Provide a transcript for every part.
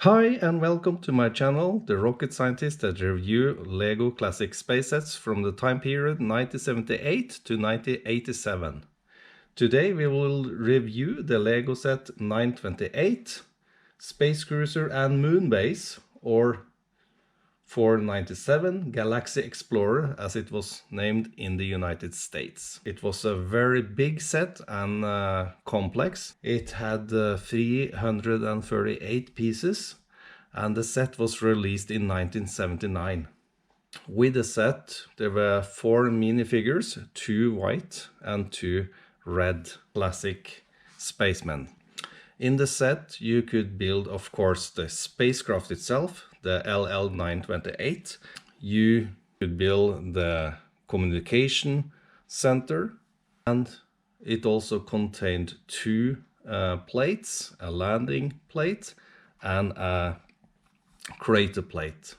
Hi and welcome to my channel, the rocket scientist that review Lego classic space sets from the time period 1978 to 1987. Today we will review the Lego set 928, Space Cruiser and Moon Base, or 497 Galaxy Explorer as it was named in the United States. It was a very big set and complex. It had 338 pieces and the set was released in 1979. With the set there were 4 minifigures, 2 white and 2 red classic spacemen. In the set you could build, of course, the spacecraft itself, the LL-928. You could build the communication center, and it also contained 2 plates, a landing plate and a crater plate.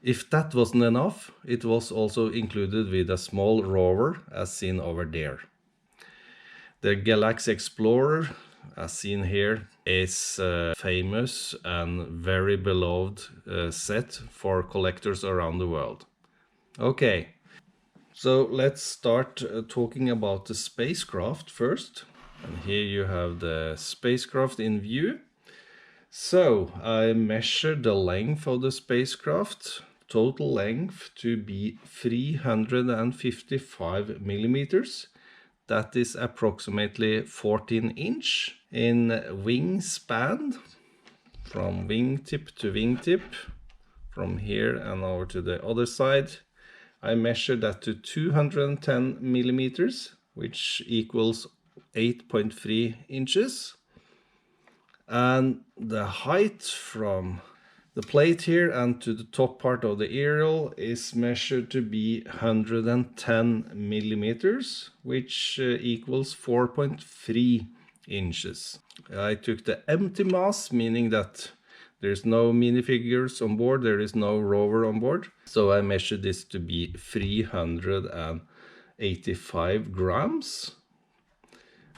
If that wasn't enough, it was also included with a small rover as seen over there. The Galaxy Explorer, as seen here, is famous and very beloved set for collectors around the world. Okay, so let's start talking about the spacecraft first. And here you have the spacecraft in view. So I measured the length of the spacecraft, total length, to be 355 millimeters. That is approximately 14 inch in wingspan, from wingtip to wingtip, from here and over to the other side. I measured that to 210 millimeters, which equals 8.3 inches. And the height from the plate here and to the top part of the aerial is measured to be 110 millimeters, which equals 4.3 inches. I took the empty mass, meaning that there's no minifigures on board, there is no rover on board. So I measured this to be 385 grams,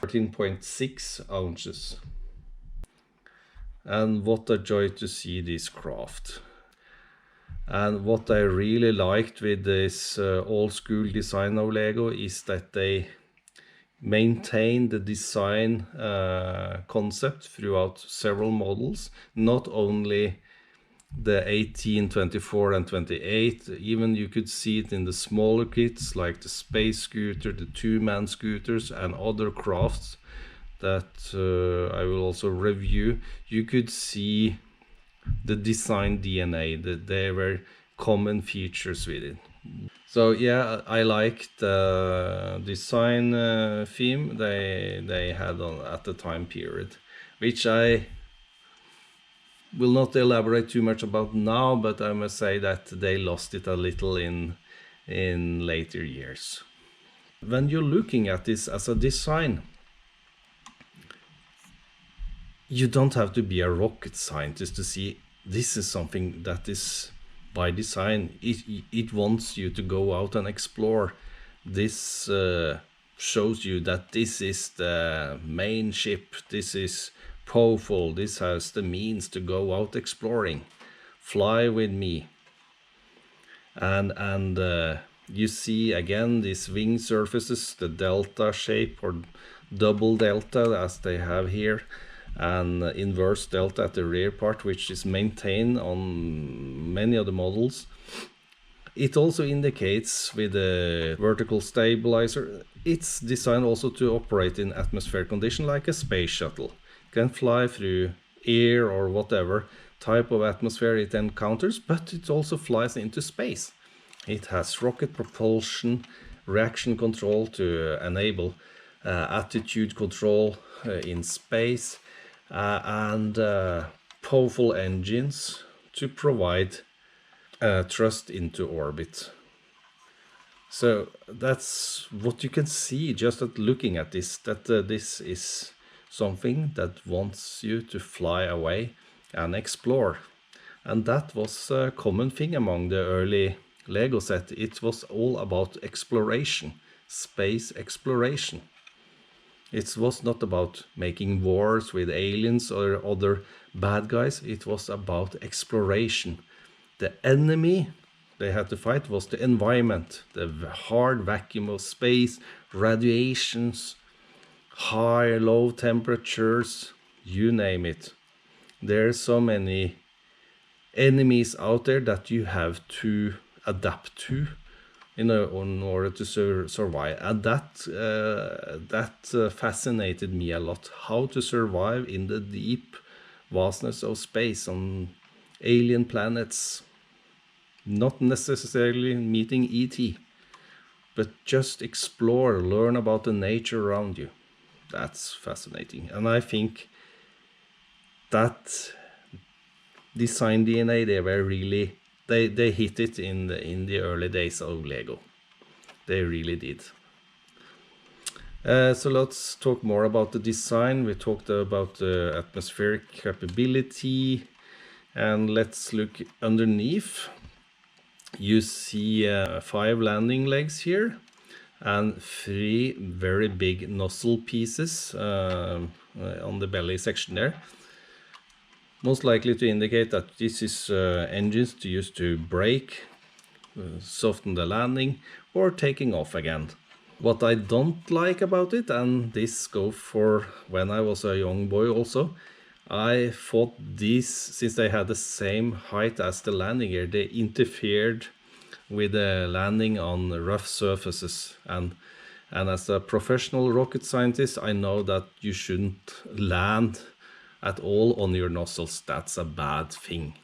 13.6 ounces. And what a joy to see this craft. And what I really liked with this old school design of Lego is that they maintain the design concept throughout several models, not only the 18, 24 and 28, even you could see it in the smaller kits like the space scooter, the 2-man scooters and other crafts that I will also review. You could see the design DNA, that there were common features with it. So yeah, I liked the design theme they had at the time period, which I will not elaborate too much about now, but I must say that they lost it a little in later years. When you're looking at this as a design, you don't have to be a rocket scientist to see this is something that is by design. It wants you to go out and explore. This shows you that this is the main ship, this is powerful, this has the means to go out exploring. Fly with me. And you see again these wing surfaces, the delta shape or double delta as they have here, and inverse delta at the rear part, which is maintained on many of the models. It also indicates with the vertical stabilizer, it's designed also to operate in atmospheric condition like a space shuttle. It can fly through air or whatever type of atmosphere it encounters, but it also flies into space. It has rocket propulsion, reaction control to enable attitude control in space, and powerful engines to provide thrust into orbit. So that's what you can see just at looking at this, that this is something that wants you to fly away and explore. And that was a common thing among the early Lego set. It was all about exploration, space exploration. It was not about making wars with aliens or other bad guys. It was about exploration. The enemy they had to fight was the environment, the hard vacuum of space, radiations, high, low temperatures, you name it. There are so many enemies out there that you have to adapt to in order to survive. And that fascinated me a lot. How to survive in the deep vastness of space on alien planets. Not necessarily meeting ET, but just explore, learn about the nature around you. That's fascinating. And I think that design DNA, they were really, they hit it in the early days of Lego. They really did. So let's talk more about the design. We talked about the atmospheric capability, and let's look underneath. You see 5 landing legs here and 3 very big nozzle pieces on the belly section there. Most likely to indicate that this is engines to use to brake, soften the landing, or taking off again. What I don't like about it, and this goes for when I was a young boy also, I thought these, since they had the same height as the landing gear, they interfered with the landing on rough surfaces. And as a professional rocket scientist, I know that you shouldn't land at all on your nozzles. That's a bad thing.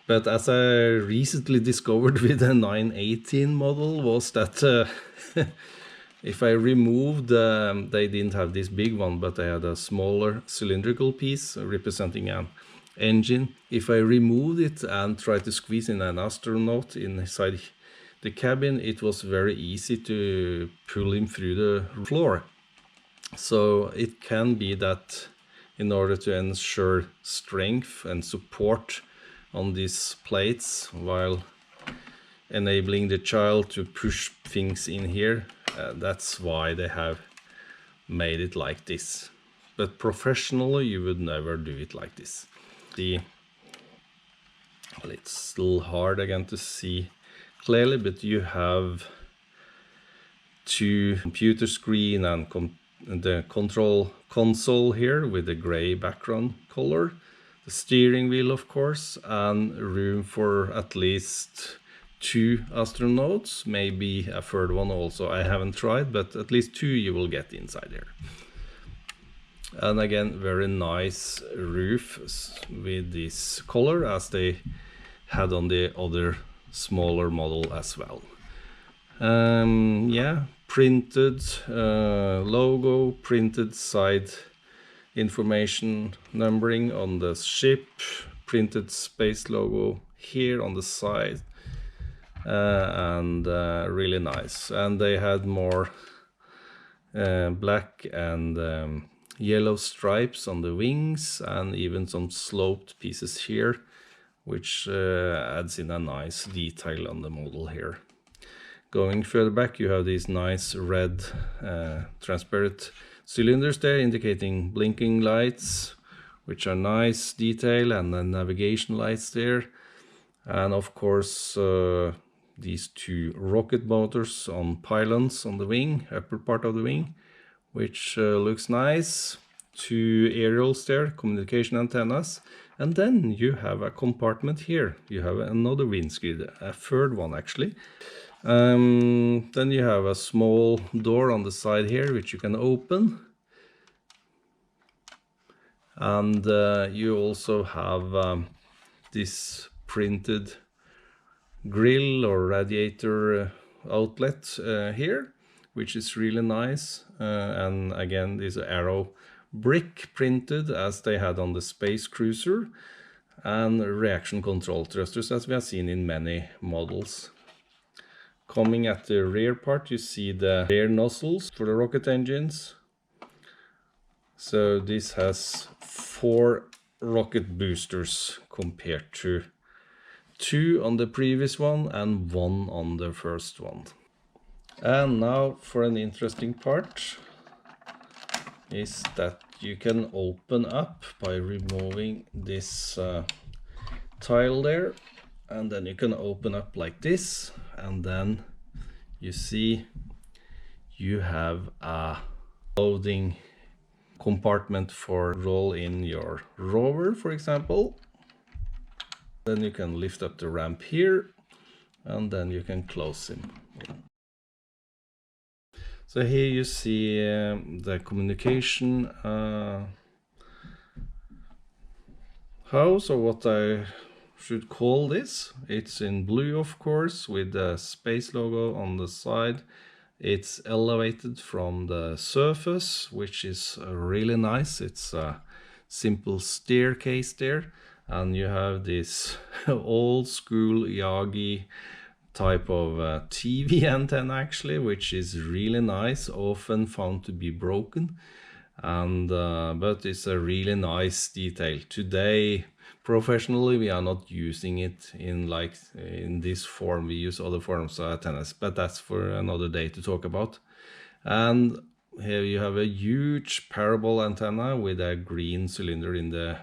But as I recently discovered with the 918 model was that if I removed, they didn't have this big one, but they had a smaller cylindrical piece representing an engine. If I removed it and tried to squeeze in an astronaut inside the cabin, it was very easy to pull him through the floor. So it can be that in order to ensure strength and support on these plates while enabling the child to push things in here, that's why they have made it like this. But professionally you would never do it like this. Well, it's still hard again to see clearly, but you have 2 computer screen and the control console here with the gray background color, the steering wheel of course, and room for at least 2 astronauts, maybe a third one also. I haven't tried, but at least 2 you will get inside there. And again, very nice roof with this color as they had on the other smaller model as well. Yeah, printed logo, printed side information numbering on the ship, printed space logo here on the side, and really nice. And they had more black and yellow stripes on the wings, and even some sloped pieces here, which adds in a nice detail on the model here. Going further back, you have these nice red transparent cylinders there indicating blinking lights, which are nice detail, and then navigation lights there. And of course these 2 rocket motors on pylons on the wing, upper part of the wing, which looks nice. 2 aerials there, communication antennas. And then you have a compartment here. You have another windscreen, a third one actually. Then you have a small door on the side here, which you can open. And you also have this printed grill or radiator outlet here, which is really nice. And again, this arrow brick printed as they had on the space cruiser, and reaction control thrusters as we have seen in many models. Coming at the rear part, you see the rear nozzles for the rocket engines. So this has 4 rocket boosters compared to 2 on the previous one and 1 on the first one. And now for an interesting part. is that you can open up by removing this tile there, and then you can open up like this, and then you see you have a loading compartment for roll in your rover, for example. Then you can lift up the ramp here, and then you can close him. So here you see the communication house, or what I should call this. It's in blue, of course, with the space logo on the side. It's elevated from the surface, which is really nice. It's a simple staircase there, and you have this old school Yagi type of TV antenna actually, which is really nice, often found to be broken, and but it's a really nice detail. Today, professionally, we are not using it in this form. We use other forms of antennas, but that's for another day to talk about. And here you have a huge parabol antenna with a green cylinder in the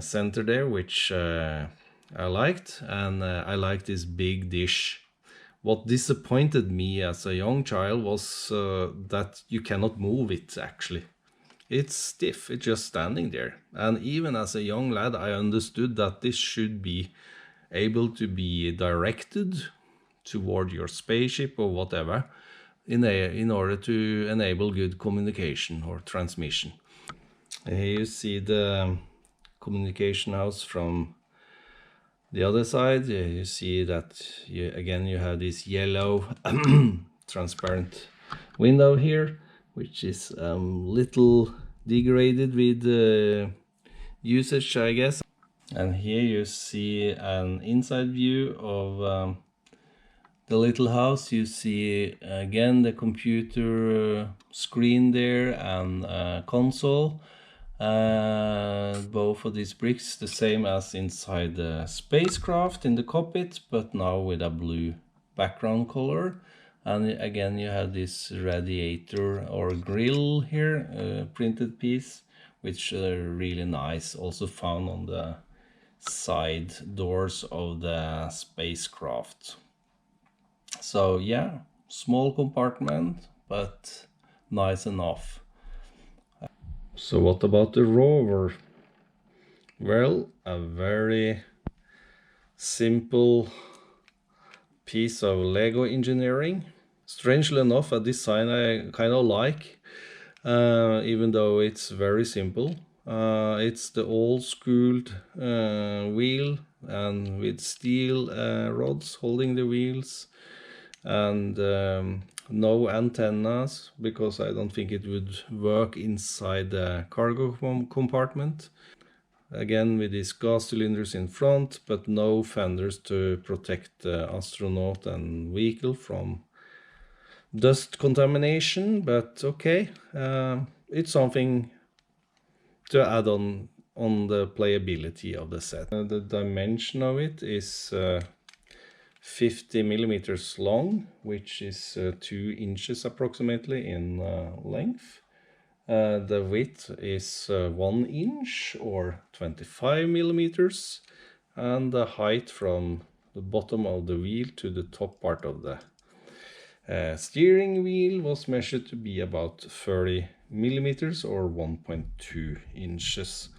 center there, which I liked, and I liked this big dish. What disappointed me as a young child was that you cannot move it actually. It's stiff, it's just standing there. And even as a young lad, I understood that this should be able to be directed toward your spaceship or whatever in order to enable good communication or transmission. And here you see the communication house from the other side. You see that again you have this yellow transparent window here, which is little degraded with usage, I guess. And here you see an inside view of the little house. You see again the computer screen there and console. Both of these bricks the same as inside the spacecraft in the cockpit, but now with a blue background color. And again you have this radiator or grill here, printed piece, which are really nice, also found on the side doors of the spacecraft. So yeah, small compartment, but nice enough. So what about the rover? Well, a very simple piece of Lego engineering. Strangely enough, a design I kind of like, even though it's very simple. It's the old school wheel and with steel rods holding the wheels, and no antennas, because I don't think it would work inside the cargo compartment. Again with these gas cylinders in front, but no fenders to protect the astronaut and vehicle from dust contamination. But okay, it's something to add on the playability of the set. The dimension of it is 50 millimeters long, which is 2 inches approximately in length. The width is 1 inch or 25 millimeters, and the height from the bottom of the wheel to the top part of the steering wheel was measured to be about 30 millimeters or 1.2 inches.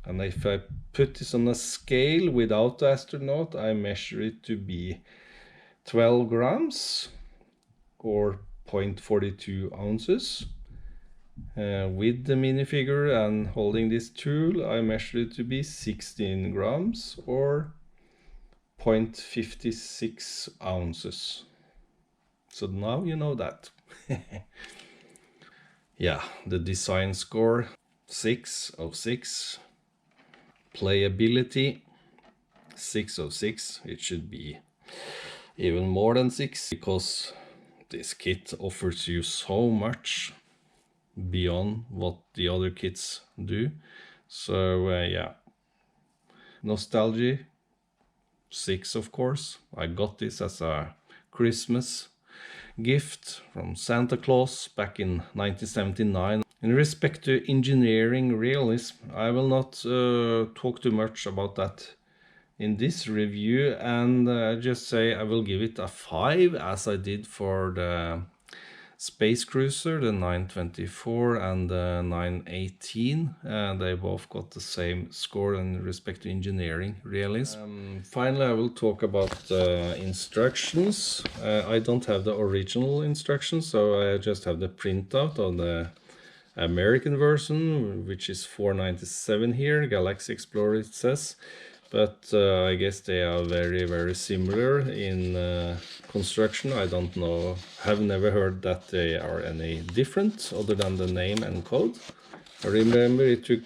And if I put this on a scale without the astronaut, I measure it to be 12 grams or 0.42 ounces. With the minifigure and holding this tool, I measure it to be 16 grams or 0.56 ounces. So now you know that. Yeah, the design score 6 of 6. Playability 6 of 6. It should be even more than 6, because this kit offers you so much beyond what the other kits do. So yeah, nostalgia 6, of course. I got this as a Christmas gift from Santa Claus back in 1979. In respect to engineering realism, I will not talk too much about that in this review, and just say I will give it a 5, as I did for the Space Cruiser, the 924 and the 918. They both got the same score in respect to engineering realism. Finally, I will talk about instructions. I don't have the original instructions, so I just have the printout of the American version, which is 497 here, Galaxy Explorer it says. But I guess they are very similar in construction. I don't know, have never heard that they are any different other than the name and code. I remember it took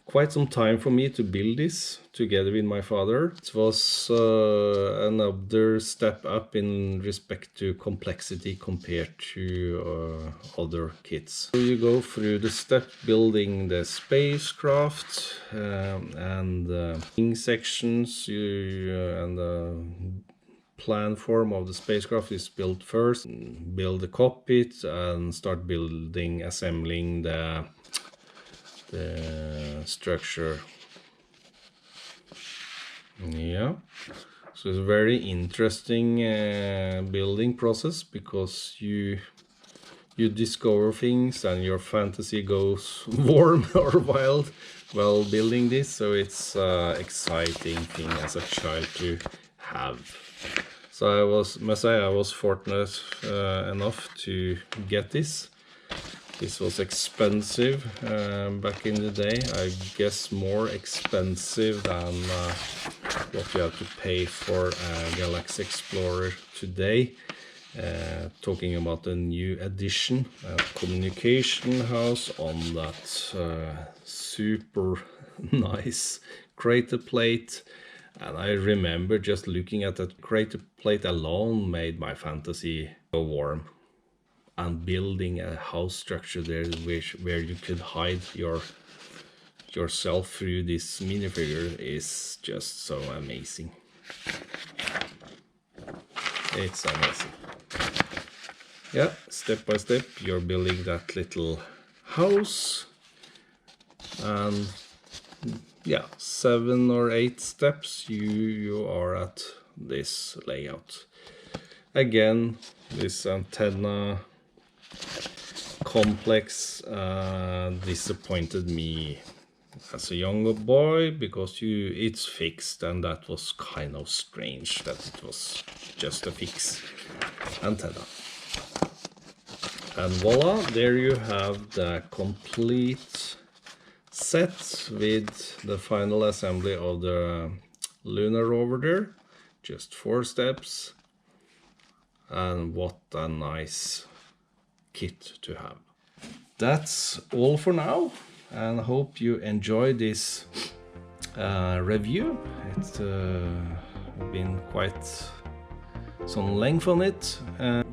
quite some time for me to build this together with my father. It was another step up in respect to complexity compared to other kits. So you go through the step building the spacecraft and wing sections, and the plan form of the spacecraft is built first. Build the cockpit and start building, assembling the structure. Yeah, so it's a very interesting building process, because you discover things and your fantasy goes warm or wild while building this. So it's exciting thing as a child to have. So must say I was fortunate enough to get this. This was expensive back in the day. I guess more expensive than what you have to pay for a Galaxy Explorer today. Talking about the new edition, communication house on that super nice crater plate. And I remember just looking at that crater plate alone made my fantasy go warm. And building a house structure there where you could hide yourself through this minifigure is just so amazing. It's amazing. Yeah, step by step you're building that little house, and yeah, 7 or 8 steps you are at this layout. Again, this antenna complex disappointed me as a younger boy, because it's fixed, and that was kind of strange that it was just a fixed antenna. And voila, there you have the complete set with the final assembly of the lunar rover there. Just 4 steps, and what a nice kit to have. That's all for now, and I hope you enjoyed this review. It's been quite some length on it.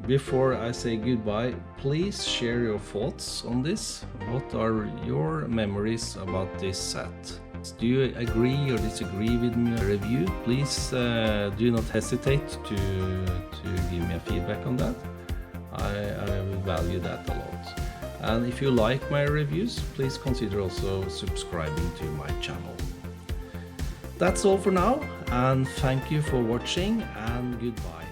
Before I say goodbye, please share your thoughts on this. What are your memories about this set? Do you agree or disagree with my review? Please do not hesitate to give me a feedback on that. I will value that a lot. And if you like my reviews, please consider also subscribing to my channel. That's all for now, and thank you for watching, and goodbye.